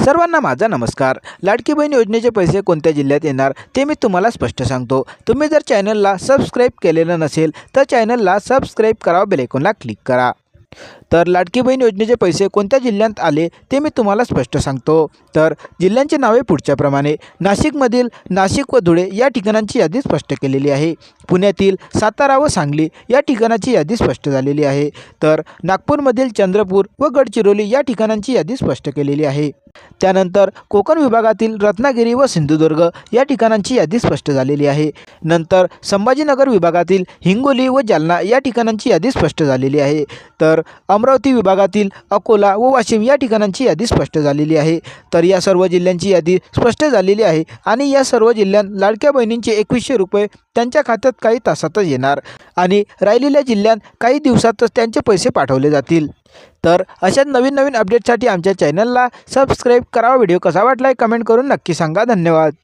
सर्वांना माझा नमस्कार। लाडकी बहीण योजनेचे पैसे कोणत्या जिल्ह्यात येणार ते मी तुम्हाला स्पष्ट सांगतो। तुम्ही जर चॅनलला सबस्क्राईब केलेलं नसेल तर चॅनलला सबस्क्राईब करा, बेल आयकॉनला क्लिक करा। तर लाडकी बहीण योजनेचे पैसे कोणत्या जिल्ह्यात आले ते मी तुम्हाला स्पष्ट सांगतो। तर जिल्ह्यांची नावे पुढच्याप्रमाणे नाशिकमधील नाशिक व धुळे या ठिकाणांची यादी स्पष्ट केलेली आहे। पुण्यातील सातारा व सांगली या ठिकाणाची यादी स्पष्ट झालेली आहे। तर नागपूरमधील चंद्रपूर व गडचिरोली या ठिकाणांची यादी स्पष्ट केलेली आहे। त्यानंतर कोकण विभागातील रत्नागिरी व सिंधुदुर्ग या ठिकाणांची यादी स्पष्ट झालेली आहे। नंतर संभाजीनगर विभागातील हिंगोली व जालना या ठिकाणांची यादी स्पष्ट झालेली आहे। तर अमरावती विभागातील अकोला व वाशिम या ठिकाणांची यादी स्पष्ट झालेली आहे। तर या सर्व जिल्ह्यांची यादी स्पष्ट झालेली आहे आणि या सर्व जिल्ह्यांत लाडक्या बहिणींचे 2100 रुपये त्यांच्या खात्यात काही तासातच येणार आणि राहिलेल्या जिल्ह्यांत काही दिवसातच त्यांचे पैसे पाठवले जातील। तर अशाच नवीन अपडेटसाठी आमच्या चॅनलला सबस्क्राईब करा। व्हिडिओ कसा वाटला कमेंट करून नक्की सांगा। धन्यवाद।